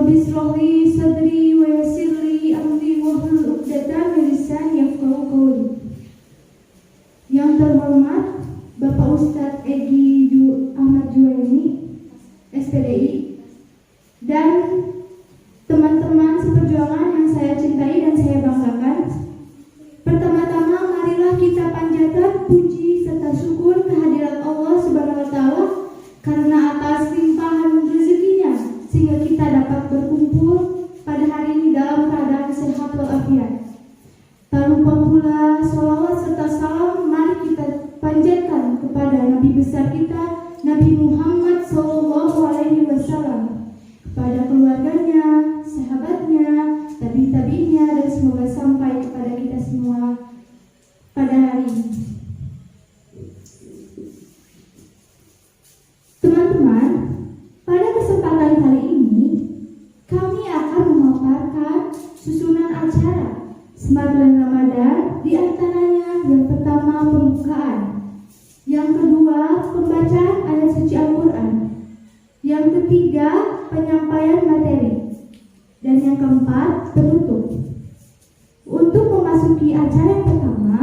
Rabbi shrah li sadri wa yassir li amri wahlul 'uqdatam min lisani yafqahu qawli. Yang terhormat Bapak Ustadz Egi Ahmad Juwaini, SPDI, dan teman-teman seperjuangan yang saya cintai dan saya banggakan. Pertama-tama marilah kita panjatkan puji serta syukur kehadirat Allah Subhanahu wa taala karena atas limpahan rezekinya sehingga kita dapat berkumpul pada hari ini dalam keadaan sehat walafiat. Tak lupa pula salawat serta salam mari kita panjatkan kepada Nabi besar kita, Nabi Muhammad SAW, kepada keluarganya, sahabatnya, tabi'innya, dan semoga sampai kepada kita semua pada hari ini. Teman-teman, pada kesempatan kali ini kami akan memaparkan susunan acara Smart bulan Ramadan, di antaranya yang pertama pembukaan, yang kedua pembacaan ayat suci Al-Quran, yang ketiga penyampaian materi, dan yang keempat penutup. Untuk memasuki acara yang pertama,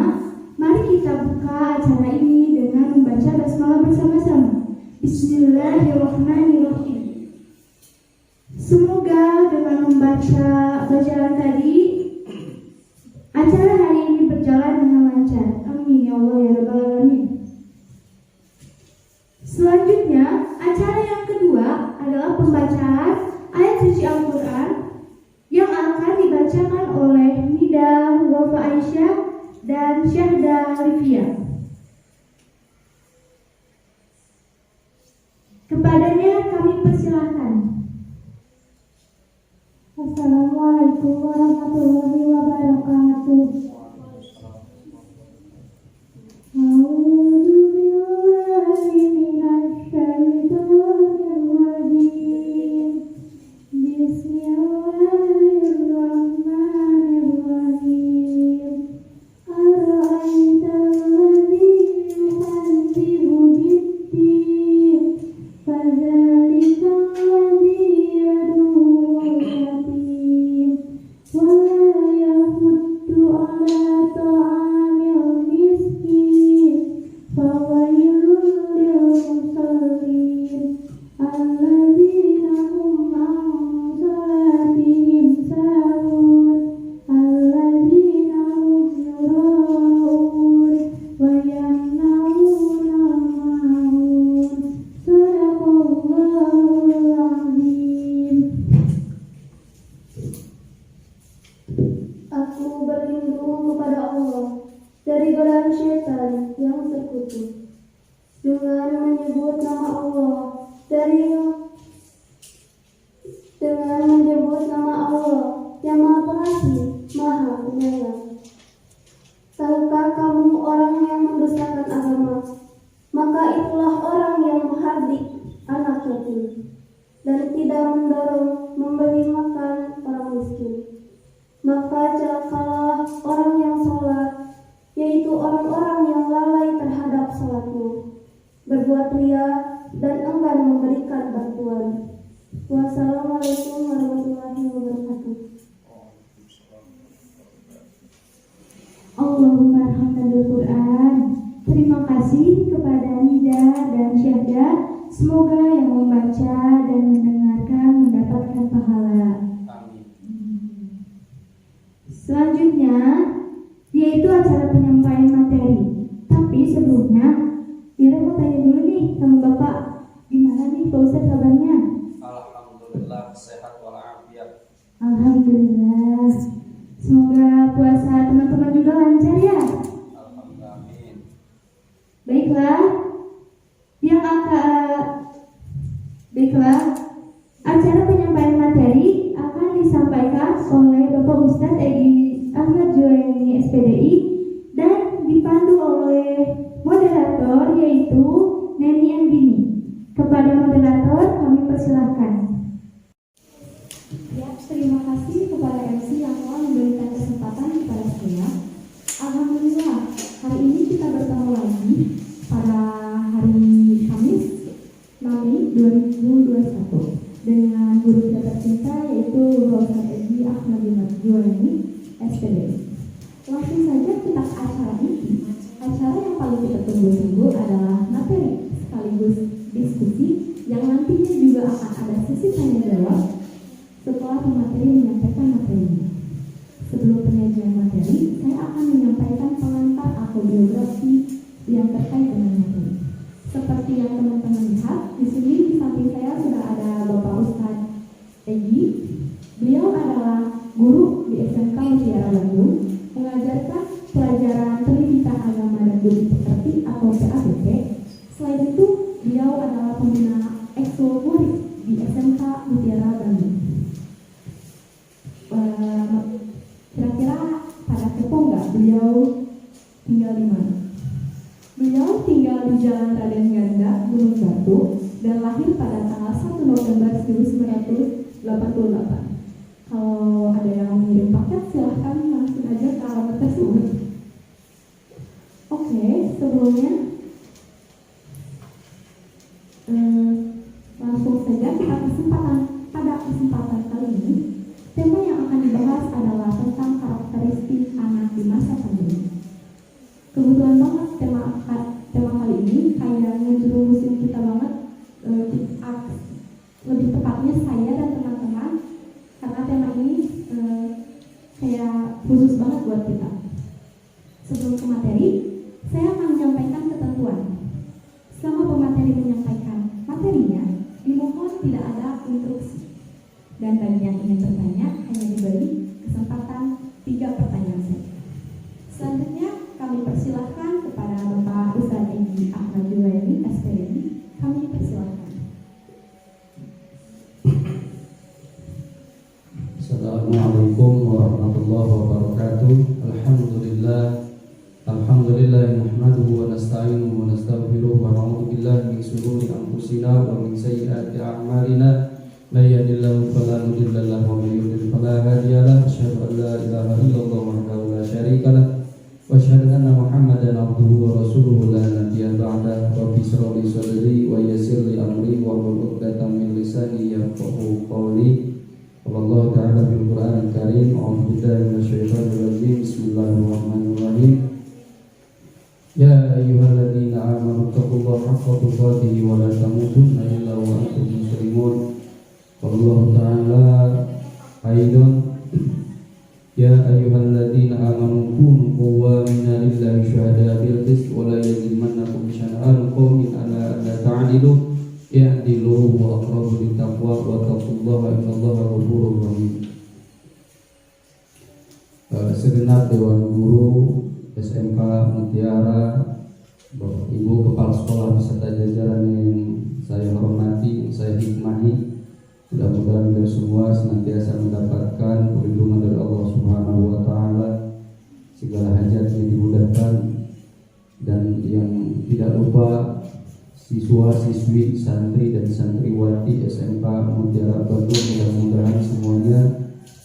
mari kita buka acara ini dengan membaca basmalah bersama-sama. Bismillahirrahmanirrahim. Semoga dengan membaca bacaan tadi acara hari ini berjalan dengan lancar. Amin ya Allah ya Rabbal Alamin. Selanjutnya, acara yang kedua adalah pembacaan ayat suci Al-Quran yang akan dibacakan oleh Nida Wafa Aisyah dan Syahda Rifia. Kepadanya kami persilahkan. Assalamualaikum warahmatullahi wabarakatuh. Aku berlindung kepada Allah dari godaan syaitan yang terkutuk dengan menyebut nama Allah yang Maha Pengasih, Maha Penyayang. Tahukah kamu orang yang mendustakan agama? Maka itulah orang yang menghardik anak yatim dan tidak mendorong memberi makan orang miskin. Maka celakalah orang yang sholat, yaitu orang-orang yang lalai terhadap sholatnya, berbuat ria dan enggan memberikan bantuan. Wassalamualaikum warahmatullahi wabarakatuh. Allahumma arhamna bil Quran. Terima kasih kepada Nida dan Syahda. Semoga yang membaca dan mendengarkan mendapatkan pahala. Selanjutnya yaitu acara penyampaian materi. Tapi sebelumnya Ira mau tanya dulu nih sama Bapak, gimana nih Pak Ustadz kabarnya? Alhamdulillah sehat walafiat. Alhamdulillah. Semoga puasa teman-teman juga lancar ya. Alhamdulillah. Amin. Baiklah. Acara penyampaian materi akan disampaikan oleh Bapak Ustadz Egi Ahmad Juwaini SPDI dan dipandu oleh moderator yaitu Neni Andini. Kepada moderator kami persilahkan. Ya, terima kasih kepada MC yang telah memberikan kesempatan kepada saya. Alhamdulillah, hari ini kita bertemu lagi pada hari Kamis 6 Mei 2021 dengan guru kita tercinta yaitu Bapak Ustadz Edi Ahmad Juwaini, SPD. Langsung saja kita ke acara inti. Acara yang paling kita tunggu-tunggu adalah materi sekaligus diskusi yang nantinya juga akan ada sesi tanya jawab setelah pemateri menyampaikan materinya. Sebelum penyajian materi, saya akan menyampaikan pengantar atau biografi yang terkait dengan materi. Seperti yang teman-teman lihat, di sini di samping saya sudah ada Bapak Ustadz Egi. Beliau adalah guru di SMK Mutiara Bandung, mengajarkan pelajaran pendidikan agama dan budi pekerti atau PABP. Selain itu, beliau adalah pembina ekskulkuler di SMK Mutiara Bandung. Kira-kira pada kepo nggak beliau tinggal di mana? Beliau tinggal di Jalan Raden Ganda, Gunung Batu, dan lahir pada tanggal 1 November 1988. Kalau ada yang mengirim paket, silahkan langsung aja ke alamat tersebut. Oke, sebelumnya langsung saja kita pada kesempatan kali ini. Tema yang akan dibahas adalah tentang karakteristik anak di masa pandemi. Kebetulan banget tema kali ini kayak ngejerumusin kita banget, lebih tepatnya saya dan teman-teman, karena tema ini kayak khusus banget buat kita. Sebelum ke materi, saya akan menyampaikan ketentuan. Selama pemateri menyampaikan materinya, dimohon tidak ada instruksi. Dan bagi yang ingin bertanya, hanya diberi kesempatan 3 pertanyaan saja. Selanjutnya, kami persilahkan kepada Bapak Ustadz Edi Ahmad Juwaini, SPD. Kami persilahkan. Assalamualaikum warahmatullahi wabarakatuh. Alhamdulillah nahmaduhu wa nasta'inuhu wa nastaghfiruh wa na'udzu billahi min shururi anfusina wa min sayyiati a'malina. Man yahdihillahu fala mudilla lahu wa man yudlil fala hadiya lahu. Asyhadu an la ilaha illallah wahdahu la syarika lahu wa asyhadu anna Muhammadan abduhu wa rasuluhu la nabiyya ba'dahu. Rabbi shrah li sadri wa yassir li amri wa hlul 'uqdatam min lisani yafqahu qawli. Allah Ta'ala bil Qur'an al-Karim. A'udzu billahi minasyaitonir rajim. Bismillahirrahmanirrahim. Ya ayyuhalladzina amanu taqullaha haqqa tuqatih wa la tamutunna illa wa antum muslimun. Allah Ta'ala aidan ya ayyuhalladzina amanu kunu qawwamina lillahi syuhada'a bil qist wa la yajrimannakum syana'anu qaumin ala alla ta'dilu i'dilu wa aqrabu littaqwa wa taqullaha innallaha ghafurur rahim. Segenap Dewan Guru SMK Mutiara, Bapak Ibu Kepala Sekolah beserta jajaran yang saya hormati, yang saya hikmahi, mudah-mudahan kita semua senantiasa mendapatkan perlindungan dari Allah Subhanahu wa Ta'ala, segala hajatnya dimudahkan, dan yang tidak lupa siswa-siswi, santri dan santriwati SMK Mutiara Bandung, mudah-mudahan semuanya,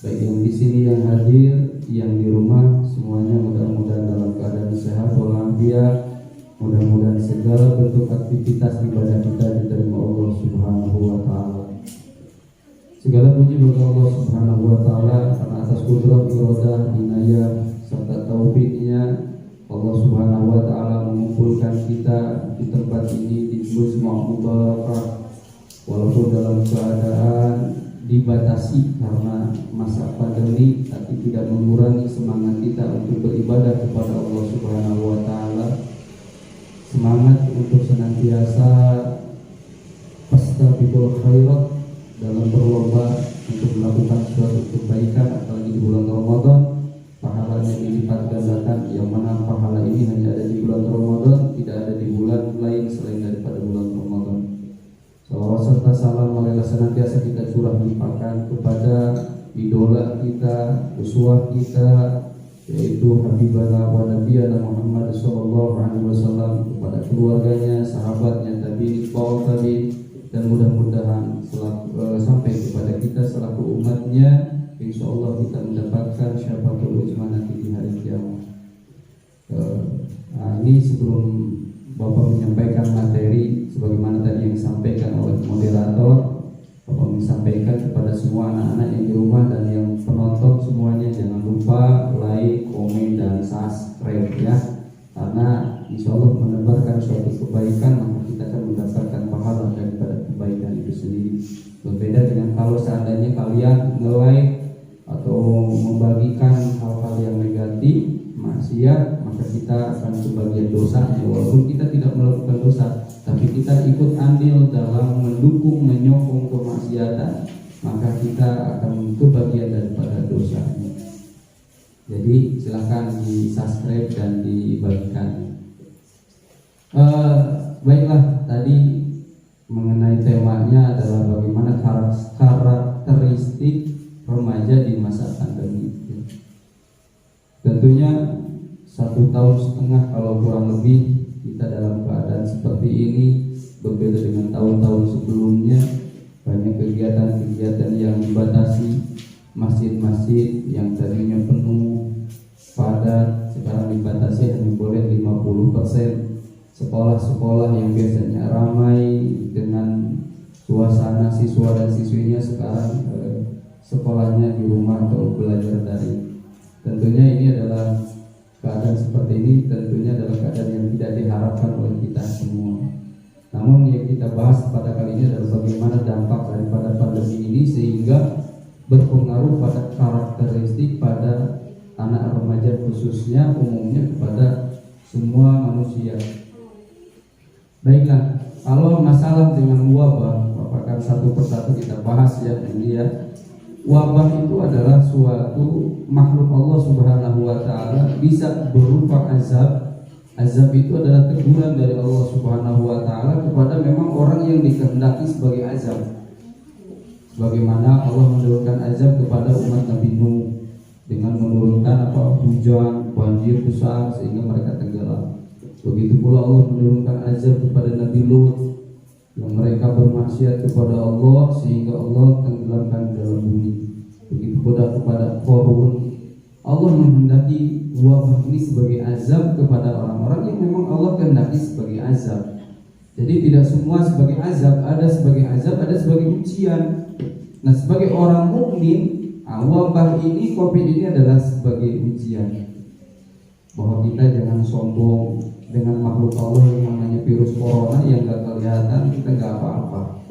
baik yang di sini yang hadir, yang di rumah, semuanya mudah-mudahan dalam keadaan sehat walafiat. Mudah-mudahan segala bentuk aktivitas ibadah kita diterima Allah Subhanahu wa Ta'ala. Segala puji bagi Allah Subhanahu wa Ta'ala karena atas kudrah, iradah, inayah serta taufiknya Allah Subhanahu wa Ta'ala mengumpulkan kita di tempat ini di Jum'ah Mubarakah, walaupun dalam keadaan dibatasi karena masa pandemi, tapi tidak mengurangi semangat kita untuk beribadah kepada Allah Subhanahu wa Ta'ala, semangat untuk senantiasa fastabiqul khairat, dalam berlomba untuk melakukan suatu kebaikan, apalagi di bulan Ramadan. Pahalanya dilipat gandakan, yang mana pahala ini hanya ada di bulan Ramadan, tidak ada di bulan lain selain daripada bulan Ramadan. Salawat serta salam marilah senantiasa kita curah limpahkan kepada idola kita, uswah kita, yaitu Habibana wa Nabiyana Muhammad sallallahu alaihi wasallam, kepada keluarganya, sahabatnya, tabi'in, tabi'in, dan mudah-mudahan sampai kepada kita selaku umatnya, insyaallah kita mendapatkan syafaatul uzma nanti di hari kiamat. Ini sebelum Bapak menyampaikan materi sebagaimana tadi yang disampaikan oleh moderator, Bapak mengingatkan kepada semua anak-anak yang di rumah dan yang penonton semuanya, jangan lupa like, komen, dan subscribe ya. Karena insya Allah menebarkan suatu kebaikan, maka kita akan mendapatkan pahala daripada kebaikan itu sendiri. Berbeda dengan kalau seandainya kalian nge-like atau membagikan hal-hal yang negatif, maksiat, maka kita akan sebagian dosanya. Walaupun kita tidak melakukan dosa, tapi kita ikut andil dalam mendukung, menyokong kemaksiatan, maka kita akan kebagian daripada dosanya. Jadi silahkan di subscribe dan dibagikan. Baiklah, tadi mengenai temanya adalah bagaimana karakteristik remaja di masa pandemi. Tentunya 1,5 tahun kalau kurang lebih kita dalam keadaan seperti ini, berbeda dengan tahun-tahun sebelumnya. Banyak kegiatan-kegiatan yang dibatasi, masjid-masjid yang tadinya penuh padat sekarang dibatasi hanya boleh 50%. Sekolah-sekolah yang biasanya ramai dengan suasana siswa dan siswinya sekarang sekolahnya di rumah atau belajar daring. Tentunya ini adalah keadaan seperti ini, tentunya adalah keadaan yang tidak diharapkan oleh kita semua. Namun yang kita bahas pada kali ini adalah bagaimana dampak daripada pandemi ini sehingga berpengaruh pada karakteristik pada anak remaja, khususnya umumnya kepada semua manusia. Baiklah, kalau masalah dengan wabah, apakah satu persatu kita bahas ya ini ya. Wabah itu adalah suatu makhluk Allah Subhanahu wa taala, bisa berupa azab. Azab itu adalah teguran dari Allah Subhanahu wa taala kepada memang orang yang dikehendaki sebagai azab. Bagaimana Allah menurunkan azab kepada umat Nabi Nuh dengan menurunkan hujan, banjir besar sehingga mereka tenggelam. Begitu pula Allah menurunkan azab kepada Nabi Lut yang mereka bermaksiat kepada Allah sehingga Allah tenggelamkan dalam bumi. Begitu pula kepada Qarun, Allah menghendaki wabah ini sebagai azab kepada orang-orang yang memang Allah kehendaki sebagai azab. Jadi tidak semua sebagai azab, ada sebagai azab, ada sebagai ujian. Nah, sebagai orang mukmin, wabah ini, COVID ini adalah sebagai ujian bahwa kita jangan sombong dengan makhluk Allah yang namanya virus corona yang gak kelihatan, kita gak apa-apa,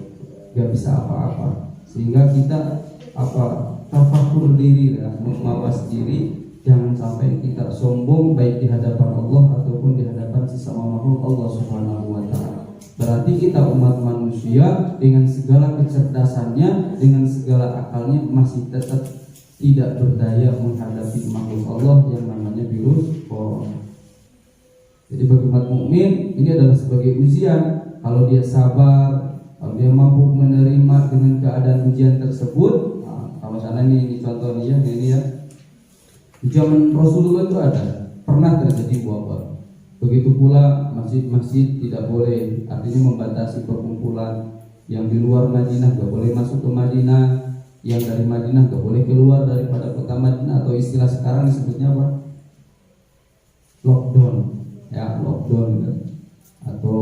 gak bisa apa-apa, sehingga kita tafakur diri ya, mawas diri, jangan sampai kita sombong baik di hadapan Allah ataupun di hadapan sesama makhluk Allah Subhanahu wa taala. Berarti kita umat manusia dengan segala kecerdasannya, dengan segala akalnya masih tetap tidak berdaya menghadapi makhluk Allah yang namanya virus corona. Jadi bagi umat mukmin ini adalah sebagai ujian. Kalau dia sabar, kalau dia mampu menerima dengan keadaan ujian tersebut, kalau sana ini contoh nih ya, ini ya. Di zaman Rasulullah itu pernah terjadi wabah. Begitu pula masjid-masjid tidak boleh, artinya membatasi perkumpulan. Yang di luar Madinah gak boleh masuk ke Madinah, yang dari Madinah gak boleh keluar daripada kota Madinah, atau istilah sekarang disebutnya apa? Lockdown. Ya, lockdown gitu. Atau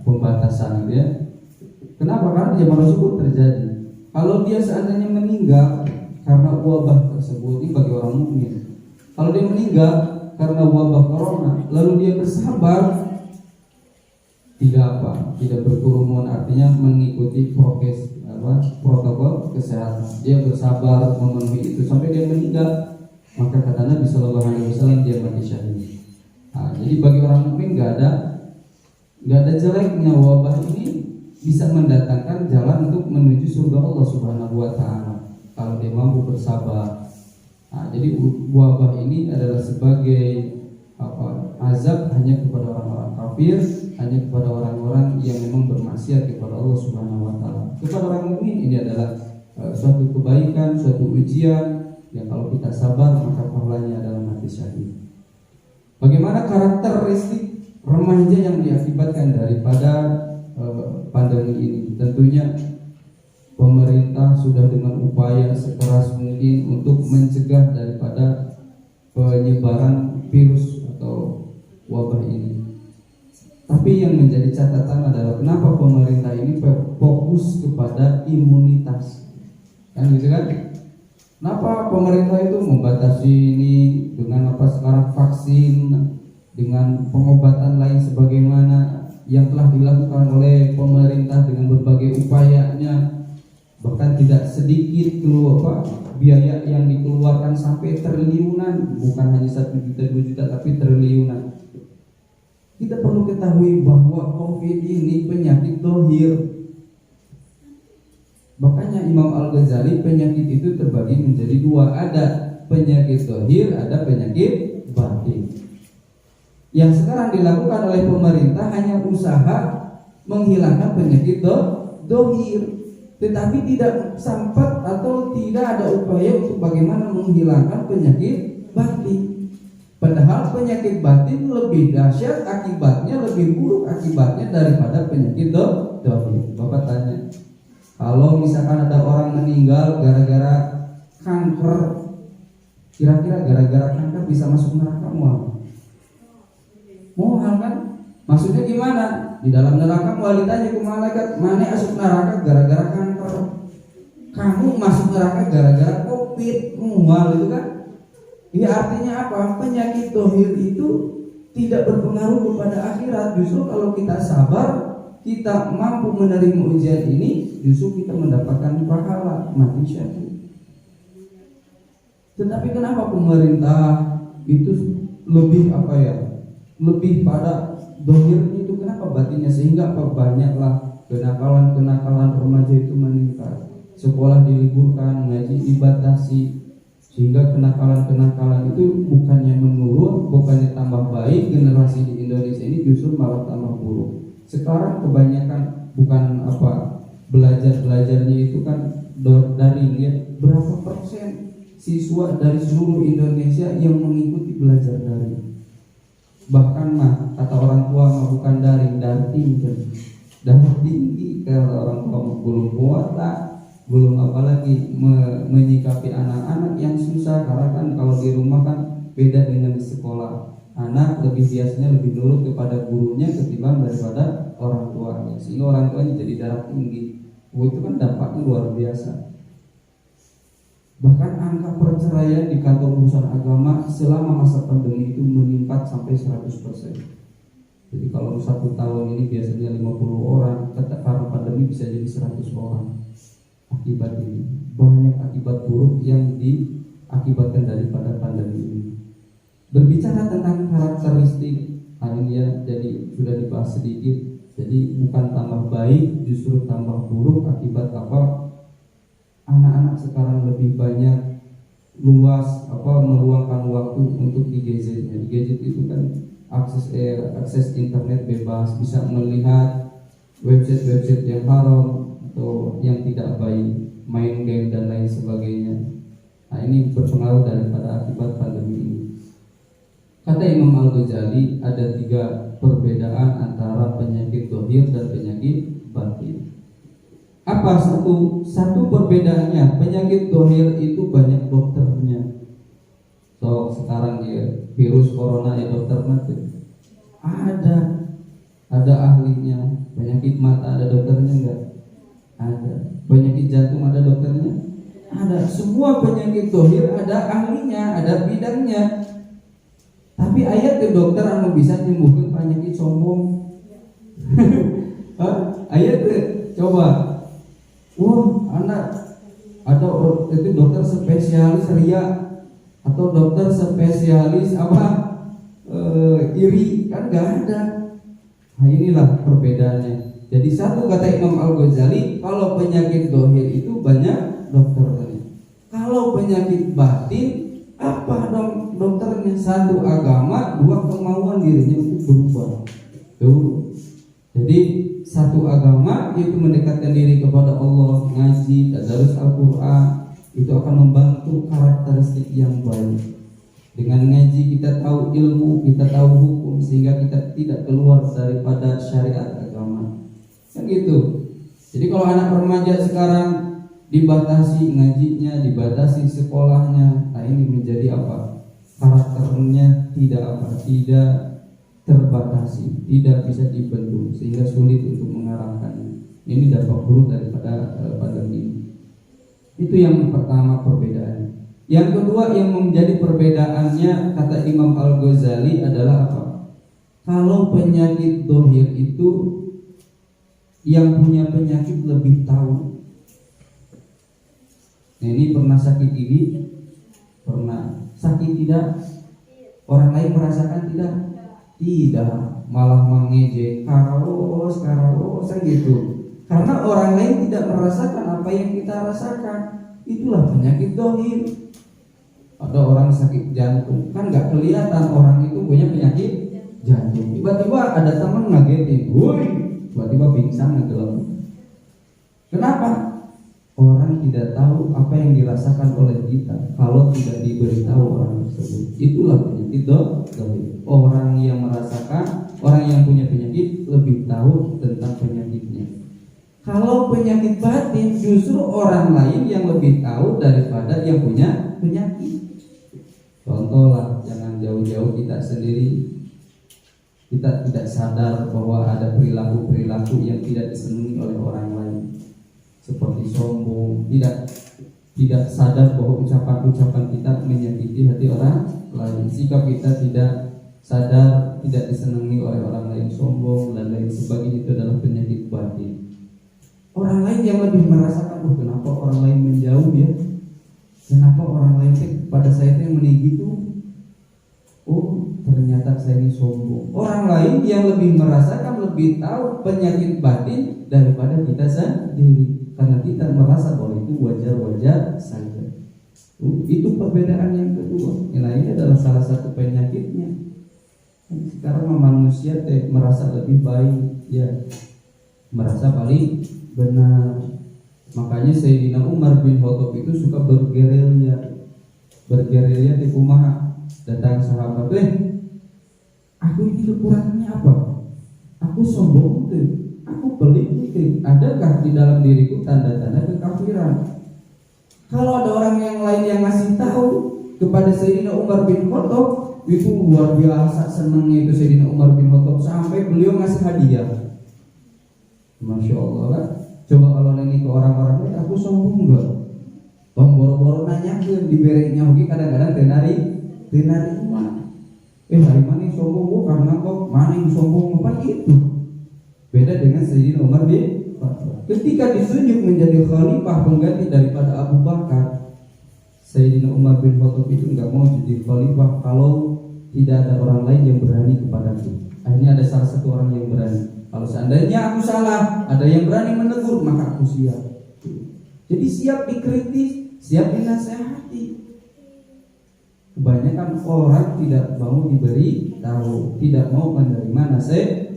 pembatasan gitu ya. Kenapa? Karena zaman Rasul terjadi. Kalau dia seandainya meninggal karena wabah tersebut, ini bagi orang mukmin. Kalau dia meninggal karena wabah corona, lalu dia bersabar, tidak berkerumun, artinya mengikuti protokol kesehatan. Dia bersabar memenuhi itu sampai dia meninggal, maka kata Nabi Shallallahu Alaihi Wasallam dia mati syahid. Jadi bagi orang mukmin nggak ada jeleknya wabah ini bisa mendatangkan jalan untuk menuju surga Allah Subhanahu wa taala kalau dia mampu bersabar. Jadi wabah ini adalah sebagai azab hanya kepada orang-orang kafir, hanya kepada orang-orang yang memang bermaksiat kepada Allah Subhanahu wa taala. Kepada orang mukmin ini adalah suatu kebaikan, suatu ujian yang kalau kita sabar maka pahalanya adalah mati syahid. Bagaimana karakteristik remaja yang diakibatkan daripada pandemi ini? Tentunya pemerintah sudah dengan upaya sekeras mungkin untuk mencegah daripada penyebaran virus atau wabah ini. Tapi yang menjadi catatan adalah kenapa pemerintah ini fokus kepada imunitas. kan gitu kan? Kenapa pemerintah itu membatasi ini dengan apa sekarang vaksin, dengan pengobatan lain sebagaimana yang telah dilakukan oleh pemerintah dengan berbagai upayanya, bahkan tidak sedikit biaya yang dikeluarkan sampai triliunan, bukan hanya 1 juta 2 juta tapi triliunan. Kita perlu ketahui bahwa COVID ini penyakit dohir. Makanya Imam Al-Ghazali penyakit itu terbagi menjadi 2, ada penyakit dohir, ada penyakit batin. Yang sekarang dilakukan oleh pemerintah hanya usaha menghilangkan penyakit dohir, tetapi tidak sempat atau tidak ada upaya untuk bagaimana menghilangkan penyakit batin. Padahal penyakit batin lebih dahsyat akibatnya, lebih buruk akibatnya daripada penyakit dohir. Bapak tanya, kalau misalkan ada orang meninggal gara-gara kanker, kira-kira gara-gara kanker bisa masuk neraka mual? Mual kan? Maksudnya gimana? Di dalam neraka mual ditanya ke malaikat, mana masuk neraka gara-gara kanker? Kamu masuk neraka gara-gara COVID, mual itu kan? Ya artinya apa? Penyakit dohir itu tidak berpengaruh kepada akhirat. Justru kalau kita sabar, kita mampu menerima ujian ini, justru kita mendapatkan pahala, mati syahid. Tetapi kenapa pemerintah itu lebih lebih pada dohirnya itu, kenapa batinnya? Sehingga banyaklah kenakalan remaja itu meningkat, sekolah diliburkan, ngaji dibatasi, sehingga kenakalan itu bukannya menurun, bukannya tambah baik. Generasi di Indonesia ini justru malah tambah buruk. Sekarang kebanyakan bukan belajarnya itu kan daring ya. Berapa persen siswa dari seluruh Indonesia yang mengikuti belajar daring? Bahkan kata orang tua bukan daring tinggi kalau orang tua belum kuota, belum apalagi menyikapi anak-anak yang susah. Karena kan kalau di rumah kan beda dengan di sekolah. Anak biasanya lebih nurut kepada gurunya ketimbang daripada orang tuanya, sehingga orang tuanya jadi darah tinggi. Itu kan dampaknya luar biasa. Bahkan angka perceraian di kantor urusan agama selama masa pandemi itu meningkat sampai 100%. Jadi kalau 1 tahun ini biasanya 50 orang, karena pandemi bisa jadi 100 orang. Akibat ini banyak akibat buruk yang diakibatkan daripada pandemi ini. Berbicara tentang karakteristik ini ya, jadi sudah dibahas sedikit. Jadi bukan tambah baik, justru tambah buruk. Akibat apa? Anak-anak sekarang lebih banyak meluangkan waktu untuk di gadgetnya. Di gadget itu kan akses internet bebas, bisa melihat website yang haram atau yang tidak baik, main game dan lain sebagainya. Nah, ini berpengaruh daripada akibat pandemi ini. Kata Imam Al-Ghazali, ada 3 perbedaan antara penyakit dohir dan penyakit batin. Apa satu perbedaannya? Penyakit dohir itu banyak dokternya. Sekarang ya virus corona ya dokter mati. Ada ahlinya. Penyakit mata ada dokternya enggak? Ada. Penyakit jantung ada dokternya? Ada. Semua penyakit dohir ada ahlinya, ada bidangnya. Tapi ayat ke dokter anu bisa menyembuhkan penyakit sombong. Ayat coba. Anak atau itu dokter spesialis ria atau dokter spesialis iri, kan gak ada. Nah, inilah perbedaannya. Jadi satu kata Imam Al-Ghazali, kalau penyakit dohir itu banyak dokternya. Kalau penyakit batin apa dong dokternya? 1 agama, 2 kemauan dirinya untuk berubah. Jadi 1 agama itu mendekatkan diri kepada Allah, ngaji, tadarus Al-Quran, itu akan membantu karakteristik yang baik. Dengan ngaji kita tahu ilmu, kita tahu hukum, sehingga kita tidak keluar daripada syariat agama. Kan gitu. Jadi kalau anak remaja sekarang dibatasi ngajinya, dibatasi sekolahnya, nah ini menjadi apa? Karakternya tidak terbatasi, tidak bisa dibendung, sehingga sulit untuk mengarahkannya. Ini dampak buruk daripada pandemi ini. Itu yang pertama perbedaannya. Yang kedua yang menjadi perbedaannya kata Imam Al-Ghazali adalah apa? Kalau penyakit dohir itu yang punya penyakit lebih tahu. Nah, ini pernah sakit ini? Pernah. Sakit tidak? Orang lain merasakan tidak? Tidak. Malah mengejek, karaos kan gitu. Karena orang lain tidak merasakan apa yang kita rasakan. Itulah penyakit dohir. Ada orang sakit jantung, kan nggak kelihatan orang itu punya penyakit jantung. Tiba-tiba ada teman ngagetin, woi, tiba-tiba pingsan gitu. Kenapa? Orang tidak tahu apa yang dirasakan oleh kita kalau tidak diberitahu orang tersebut. Itulah penyakit dohir. Orang yang merasakan, orang yang punya penyakit lebih tahu tentang penyakitnya. Kalau penyakit batin, justru orang lain yang lebih tahu daripada yang punya penyakit. Contoh lah, jangan jauh-jauh kita sendiri. Kita tidak sadar bahwa ada perilaku-perilaku yang tidak disenangi oleh orang lain, seperti sombong, tidak sadar bahwa ucapan-ucapan kita menyakiti hati orang lain. Sikap kita tidak sadar, tidak disenangi oleh orang lain, sombong dan lain sebagainya, itu adalah penyakit batin. Orang lain yang lebih merasakan, kenapa orang lain menjauh ya? Kenapa orang lain pada saya yang menih gitu? Oh, ternyata saya ini sombong. Orang lain yang lebih merasakan, lebih tahu penyakit batin daripada kita sendiri, karena kita merasa bahwa itu wajar-wajar saja. Itu perbedaan yang kedua. Nah, ini adalah salah satu penyakitnya. Sekarang manusia merasa lebih baik, ya, merasa paling benar. Makanya Sayyidina Umar bin Khattab itu suka bergerilya di kumaha. Datang sahabat, aku ini kekurangannya apa? Aku sombong aku pelit adakah di dalam diriku tanda-tanda kekafiran? Kalau ada orang yang lain yang ngasih tahu kepada Sayyidina Umar bin Khattab, itu luar biasa senangnya itu Sayyidina Umar bin Khattab sampai beliau ngasih hadiah. Masya Allah kan? Coba kalau nanya ke orang-orang, aku sombong enggak? Tong boro-boro nanyakeun di bereknya oke kadang-kadang tenari mana? Hari mana sombong gua karena kok mana yang sombong apa itu? Beda dengan Sayyidina Umar bin Khattab. Ketika ditunjuk menjadi khalifah pengganti daripada Abu Bakar, Sayyidina Umar bin Khattab itu enggak mau jadi khalifah kalau tidak ada orang lain yang berani kepadaku. Akhirnya ada salah satu orang yang berani. Kalau seandainya aku salah, ada yang berani menegur, maka aku siap. Jadi siap dikritik, siap dinasehati. Kebanyakan orang tidak mau diberi tahu, tidak mau menerima nasihat.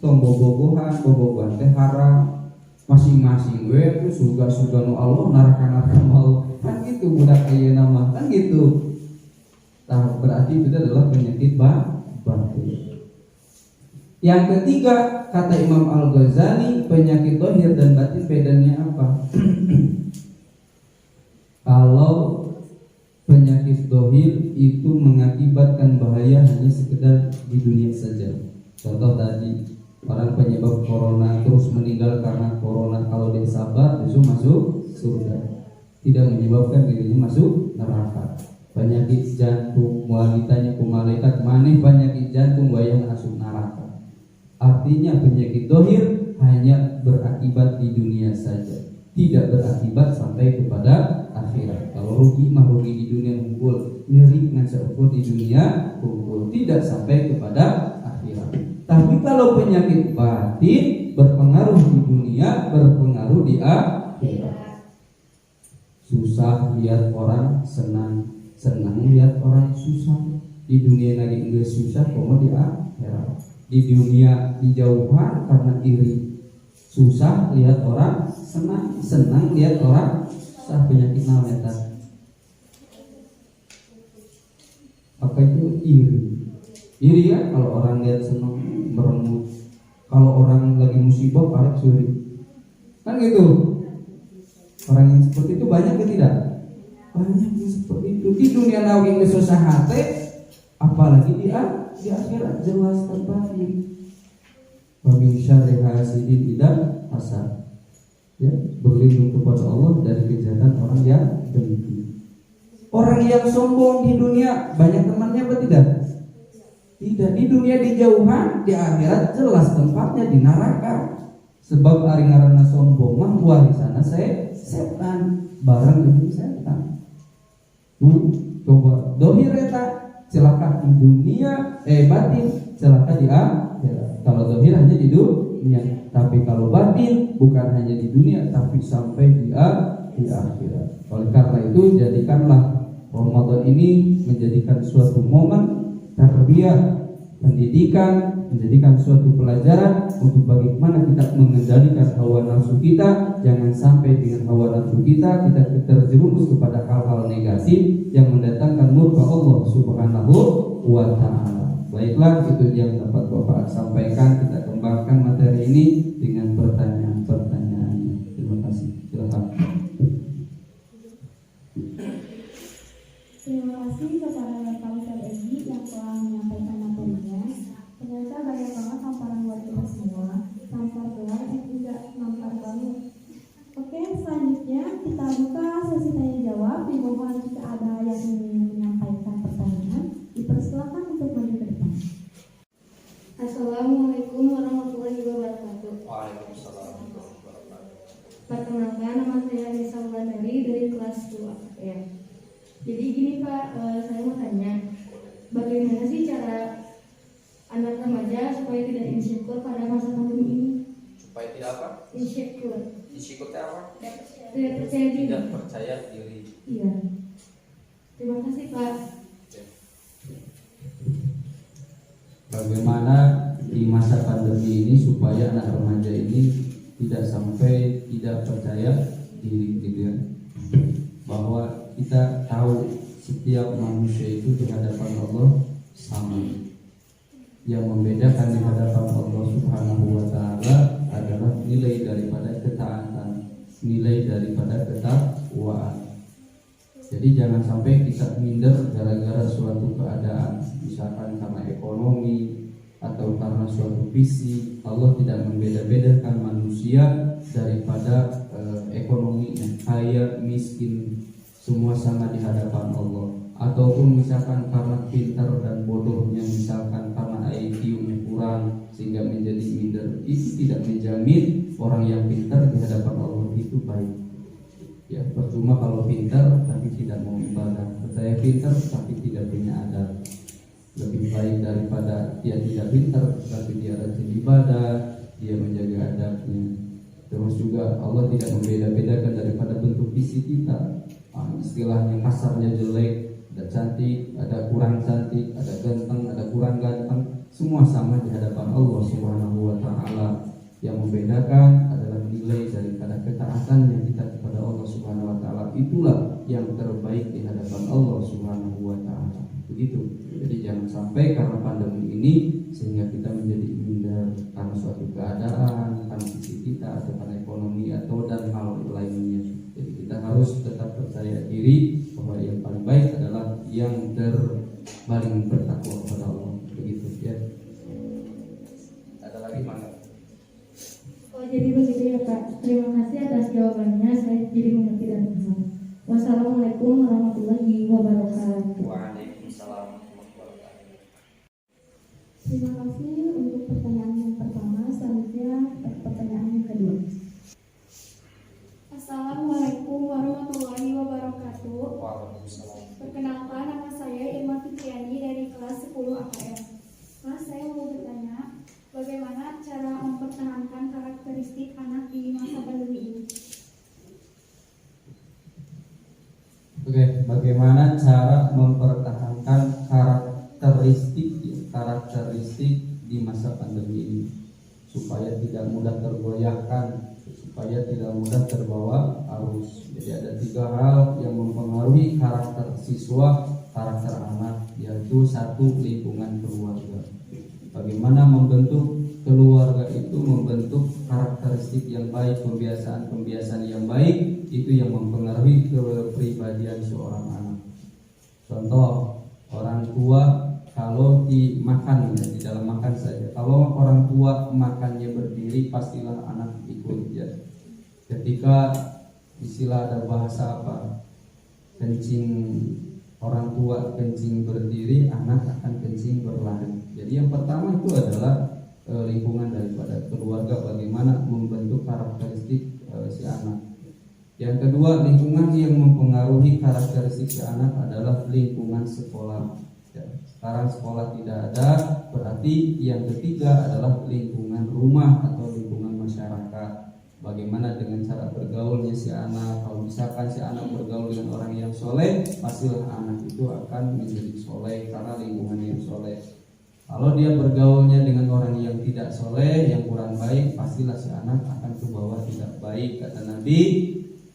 Bobogohan teh haram. Masing-masing gue itu surga nu Allah, neraka mau. Kan gitu budak ayeuna mah, kan gitu. Berarti itu adalah penyakit batin. Yang ketiga, kata Imam Al-Ghazali, penyakit dohir dan batin bedanya apa? Kalau penyakit dohir itu mengakibatkan bahaya hanya sekedar di dunia saja. Contoh tadi, orang penyebab corona terus meninggal karena corona, kalau dia sabar besok masuk surga, tidak menyebabkan dirinya masuk neraka. Penyakit jantung, wanitanya ku malaikat maneh penyakit jantung wayang asup neraka. Artinya penyakit dohir hanya berakibat di dunia saja, tidak berakibat sampai kepada akhirat. Kalau rugi mah rugi di dunia unggul, nyeri ngan seukur di dunia unggul, tidak sampai kepada akhirat. Tapi kalau penyakit batin berpengaruh di dunia, berpengaruh di akhirat. Susah lihat orang senang lihat orang susah. Di dunia lagi enggak susah, komo di akhirat. Di dunia dijauhan karena iri, susah lihat orang senang lihat orang susah. Penyakit naon apa itu? Iri ya, kalau orang lihat senang merengut, kalau orang lagi musibah parek suri, kan gitu. Orang yang seperti itu banyak atau tidak? Banyak yang seperti itu. Di dunia nawi susah hati, apalagi di akhirat jelas terbagi. Wa min syarri hasidin idza hasad. ya, berlindung kepada Allah dari kejahatan orang yang dengki. Orang yang sombong di dunia banyak temannya apa tidak? Tidak. Di dunia dijauhan, di akhirat jelas tempatnya di neraka. Sebab ari ngaranna sombong mah warisana setan, barang demi setan. Tuh, coba dohir eta celaka di dunia, batin celaka di akhirat. Kalau dohir hanya di dunia, tapi kalau batin bukan hanya di dunia tapi sampai di akhirat. Oleh karena itu jadikanlah Ramadan ini menjadikan suatu momen tarbiyah, pendidikan, menjadikan suatu pelajaran untuk bagaimana kita mengendalikan hawa nafsu kita. Jangan sampai dengan hawa nafsu kita terjerumus kepada hal-hal negatif yang mendatangkan murka Allah Subhanahu wa ta'ala. Baiklah, itu yang dapat Bapak sampaikan. Kita kembangkan materi ini dengan pertanyaan-pertanyaannya. Terima kasih. Silakan. Terima kasih kepada Bapak Ustadz Egi yang telah menyampaikan materinya. Ternyata banyak banget hamparan buat kita semua. Hampar gelar juga hampar banget. Oke, selanjutnya kita buka sesi tanya jawab. Dimohon jika ada yang ingin menyampaikan pertanyaan, dipersilakan untuk maju ke depan. Assalamualaikum warahmatullahi wabarakatuh. Waalaikumsalam warahmatullahi wabarakatuh. Perkenalkan, nama saya Nisa Wulandari dari kelas 2 ya. Jadi gini Pak, saya mau tanya, bagaimana sih cara anak remaja supaya tidak insecure pada masa pandemi ini? Supaya tidak apa? Insecure. Insecure apa? Tidak percaya diri. Tidak percaya diri. Iya. Terima kasih Pak. Bagaimana di masa pandemi ini supaya anak remaja ini tidak sampai tidak percaya diri, gitu ya? Bahwa kita tahu setiap manusia itu di hadapan Allah sama. Yang membedakan di hadapan Allah Subhanahu wa ta'ala adalah nilai daripada ketaatan, nilai daripada ketakwaan. Jadi jangan sampai kita minder gara-gara suatu keadaan, misalkan karena ekonomi atau karena suatu visi. Allah tidak membeda-bedakan manusia daripada ekonominya, kaya, miskin, semua sama di hadapan Allah. Ataupun misalkan karena pintar dan bodohnya, misalkan karena IQ-nya kurang sehingga menjadi minder, itu tidak menjamin orang yang pintar di hadapan Allah itu baik. Ya, percuma kalau pintar tapi tidak mau ibadah. Saya pintar tapi tidak punya adab. Lebih baik daripada dia tidak pintar tapi dia rajin ibadah, dia menjaga adabnya. Terus juga Allah tidak membeda-bedakan daripada bentuk fisik kita. Istilahnya kasarnya jelek, ada cantik, ada kurang cantik, ada ganteng, ada kurang ganteng, semua sama di hadapan Allah Subhanahu wa ta'ala. Yang membedakan adalah nilai daripada ketaatan yang kita kepada Allah Subhanahu wa ta'ala. Itulah yang terbaik di hadapan Allah Subhanahu wa ta'ala. Begitu. Jadi jangan sampai karena pandemi ini sehingga kita menjadi minder karena suatu keadaan, karena visi kita atau karena ekonomi atau dan hal lainnya. Jadi kita harus tetap percaya diri bahwa yang paling baik adalah yang paling bertakwa kepada Allah. Begitu ya. Ada lagi mana? Oh, jadi begitu ya Pak. Terima kasih atas jawabannya. Saya jadi mengerti dan paham. Wassalamualaikum warahmatullahi wabarakatuh. Waalaikumsalam warahmatullahi wabarakatuh. Terima kasih untuk pertanyaan yang pertama. Selanjutnya pertanyaan yang kedua. Assalamualaikum warahmatullahi wabarakatuh. Waalaikumsalam. Perkenalkan, nama saya Irma Fitriani dari kelas 10 AKM. Mas, saya mau bertanya, bagaimana cara mempertahankan karakteristik anak di masa pandemi ini? Oke, bagaimana cara mempertahankan karakteristik di masa pandemi ini supaya tidak mudah tergoyahkan, supaya tidak mudah terbawa arus. Jadi ada 3 hal yang mempengaruhi karakter siswa, karakter anak, yaitu 1, lingkungan keluarga. Bagaimana membentuk keluarga itu, membentuk karakteristik yang baik, kebiasaan-kebiasaan yang baik, itu yang mempengaruhi kepribadian seorang anak. Contoh, orang tua kalau dimakan, ya, di dalam makan saja, kalau orang tua makannya berdiri, pastilah anak ikut ya. Ketika istilah ada bahasa apa, kencing orang tua kencing berdiri, anak akan kencing berlari. Jadi yang pertama itu adalah lingkungan daripada keluarga, bagaimana membentuk karakteristik si anak. Yang kedua, lingkungan yang mempengaruhi karakteristik si anak adalah lingkungan sekolah. Ya, sekarang sekolah tidak ada, berarti yang ketiga adalah lingkungan rumah atau lingkungan masyarakat. Bagaimana dengan cara bergaulnya si anak. Kalau misalkan si anak bergaul dengan orang yang soleh, pastilah anak itu akan menjadi soleh karena lingkungan yang soleh. Kalau dia bergaulnya dengan orang yang tidak soleh, yang kurang baik, pastilah si anak akan ke bawah tidak baik. Kata Nabi,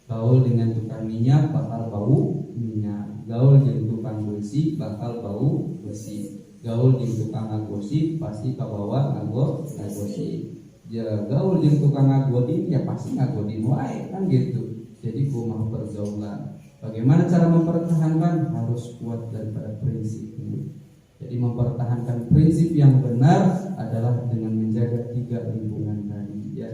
gaul dengan tukang minyak bakal bau minyak, gaul dengan tukang besi bakal bau besi, gaul dengan tukang ngagosi pasti ke bawah ngagosi. Ya, gaul jeung tukang ngagodin ya pasti ngagodin wae kan gitu. Jadi kumaha pergaulan. Bagaimana cara mempertahankan? Harus kuat daripada prinsip ini. Jadi mempertahankan prinsip yang benar adalah dengan menjaga 3 lingkungan tadi ya.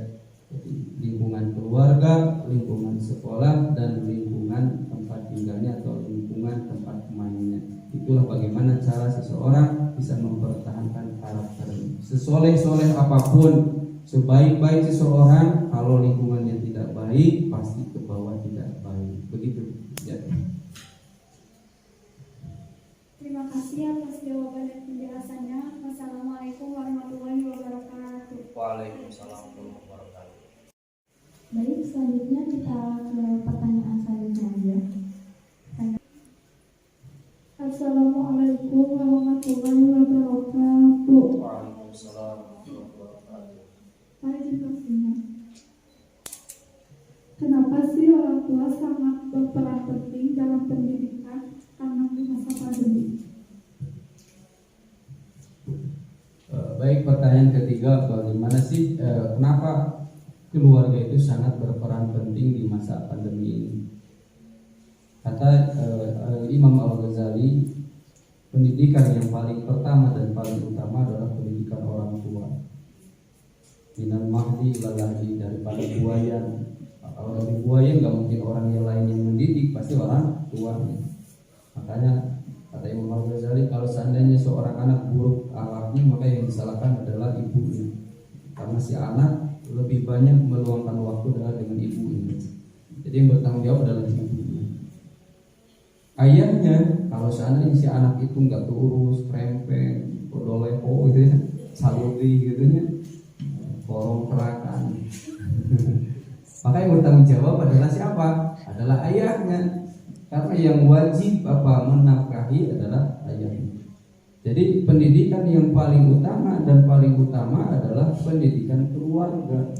Jadi lingkungan keluarga, lingkungan sekolah, dan lingkungan tempat tinggalnya atau lingkungan tempat mainnya. Itulah bagaimana cara seseorang bisa mempertahankan karakternya. Sesoleh-soleh apapun, sebaik-baik seseorang, kalau lingkungannya tidak baik, pasti ke bawah tidak baik. Begitu ya. Terima kasih atas jawaban dan penjelasannya. Wassalamualaikum warahmatullahi wabarakatuh. Waalaikumsalam warahmatullahi wabarakatuh. Baik, selanjutnya kita ke pertanyaan selanjutnya. Assalamualaikum warahmatullahi wabarakatuh. Waalaikumsalam warahmatullahi wabarakatuh. Izin pastinya. Kenapa sih orang tua sangat berperan penting dalam pendidikan anak di masa pandemi? Baik, pertanyaan ketiga, bagaimana sih kenapa keluarga itu sangat berperan penting di masa pandemi ini? Kata Imam Al-Ghazali, pendidikan yang paling pertama dan paling utama adalah pendidikan orang tua. Minal mahdi ilal lahdi, daripada buayan. Kalau dari buayan nggak mungkin orang yang lain yang mendidik, pasti orang tuanya. Makanya kata Imam Al-Ghazali, kalau seandainya seorang anak buruk akhlaknya, maka yang disalahkan adalah ibunya. Karena si anak lebih banyak meluangkan waktu adalah dengan ibunya. Jadi yang bertanggung jawab adalah ibunya. Ayahnya, kalau seandainya si anak itu nggak keurus, krempeng, kodolepo gitu ya, saludi gitu ya, korong kerakan. Maka yang bertanggung jawab adalah siapa? Adalah ayahnya. Karena yang wajib menafkahi adalah ayahnya. Jadi pendidikan yang paling utama dan paling utama adalah pendidikan keluarga.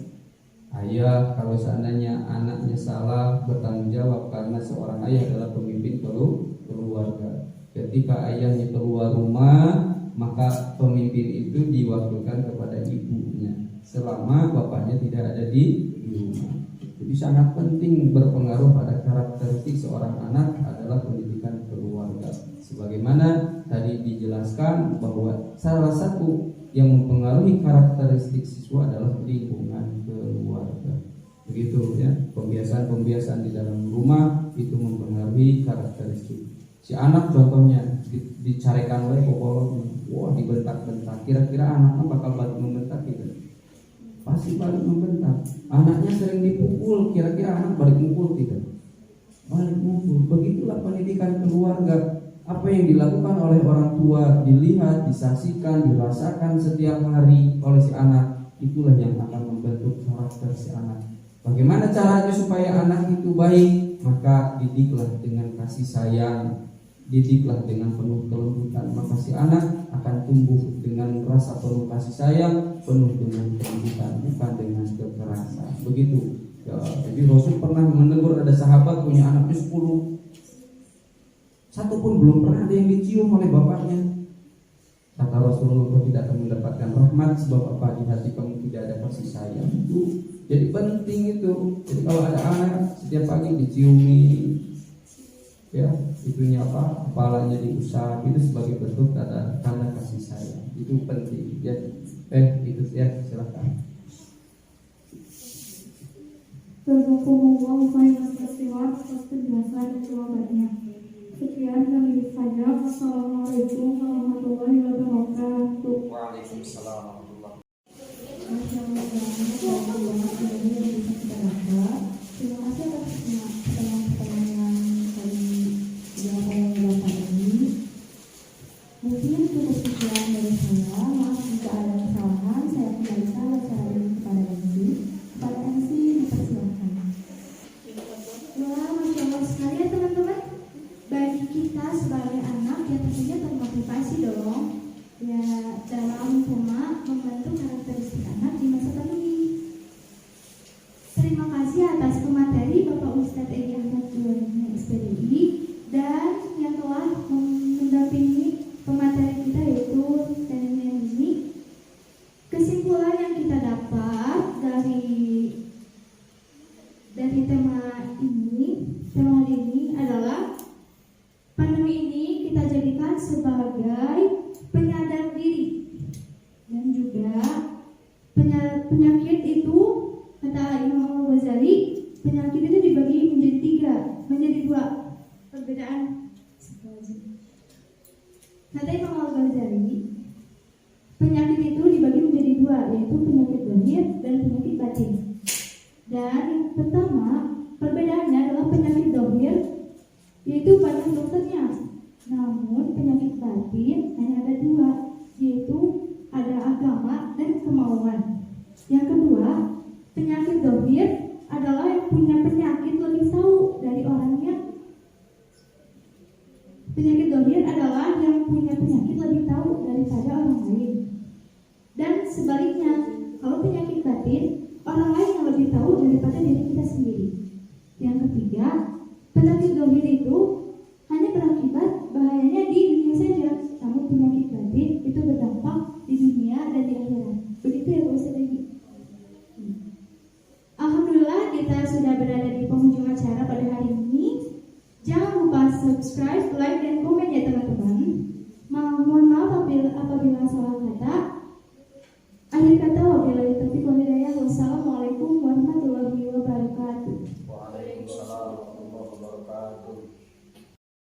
Ayah kalau seandainya anaknya salah bertanggung jawab, karena seorang ayah adalah pemimpin keluarga. Ketika ayahnya keluar rumah, maka pemimpin itu diwakilkan kepada ibunya selama bapaknya tidak ada di rumah. Jadi sangat penting, berpengaruh pada karakteristik seorang anak adalah pendidikan keluarga. Sebagaimana tadi dijelaskan bahwa salah satu yang mempengaruhi karakteristik siswa adalah lingkungan keluarga. Begitu ya, pembiasaan-pembiasaan di dalam rumah itu mempengaruhi karakteristik. Si anak contohnya dicarikan oleh popolognya, wah dibentak-bentak, kira-kira anaknya bakal balik membentak gitu. Pasti balik membentak. Anaknya sering dipukul, kira-kira anak balik mukul tidak? Balik mukul. Begitulah pendidikan keluarga. Apa yang dilakukan oleh orang tua dilihat, disaksikan, dirasakan setiap hari oleh si anak, itulah yang akan membentuk karakter si anak. Bagaimana caranya supaya anak itu baik? Maka didiklah dengan kasih sayang, didiklah dengan penuh kelembutan, maka si anak akan tumbuh dengan rasa penuh kasih sayang, penuh dengan kelembutan, bukan dengan kekerasan. Begitu ya, jadi Rasul pernah menegur, ada sahabat punya anaknya 10, satu pun belum pernah ada yang dicium oleh bapaknya. Kata Rasulullah, kau tidak akan mendapatkan rahmat, sebab apa? Di hati kamu tidak ada kasih sayang. Itu jadi penting itu. Jadi kalau ada anak setiap pagi diciumi, ya itunya apa? Kepalanya diusap, itu sebagai bentuk tanda kasih sayang. Itu penting. Ya, itu ya, silakan. Jazakumullah khairan katsiran atas penjelasan dan jawabannya. Sekian dari saya. Wassalamualaikum warahmatullahi wabarakatuh. Waalaikumsalam warahmatullahi Terima kasih atas pertanyaan-pertanyaan dari jawaban Bapak ini. Mungkin cukup sekian dari saya. Maaf jika ada kesalahan. Saya kembalikan acara ini kepada MC. Kepada MC dipersilakan. Wah, Masya Allah sekali ya teman-teman. Bagi kita sebagai anak ya tentunya termotivasi dong. Ya dalam membentuk karakteristik anak di masa pandemi. Terima kasih atas pemateri Bapak Ustadz Egi Ahmad Juwani SPDI dan yang telah mendampingi pemateri kita yaitu Tenen ini. Kesimpulan yang kita dapat dari tema hari ini adalah pandemi ini kita jadikan sebagai penyadar diri dan juga penyakit itu kata Imam Al-Ghazali, penyakit itu dibagi menjadi dua perbedaan. Kata Imam Al-Ghazali, penyakit itu dibagi menjadi dua, yaitu penyakit zahir dan penyakit batin. Dan yang pertama, perbedaannya adalah penyakit zahir yaitu banyak dokternya. Namun penyakit batin hanya ada dua, yaitu ada agama dan kemauan. Yang kedua, penyakit zahir adalah yang punya penyakit lebih tahu dari orangnya. Penyakit zahir adalah yang punya penyakit lebih tahu daripada orang lain. Dan sebaliknya, kalau penyakit batin, orang lain yang lebih tahu daripada diri kita sendiri. Yang ketiga, penyakit zahir itu hanya berakibat bahayanya di dunia saja, namun penyakit batin itu berdampak di dunia dan di akhirat. Begitu ya Pak Ustadz Egi? Alhamdulillah kita sudah berada di penghujung acara pada hari ini. Jangan lupa subscribe, like, dan komen ya teman-teman. Mohon maaf apabila salah kata. Akhir kata wabillahi taufiq wal hidayah. Wassalamualaikum warahmatullahi wabarakatuh. Waalaikumsalam warahmatullahi wabarakatuh.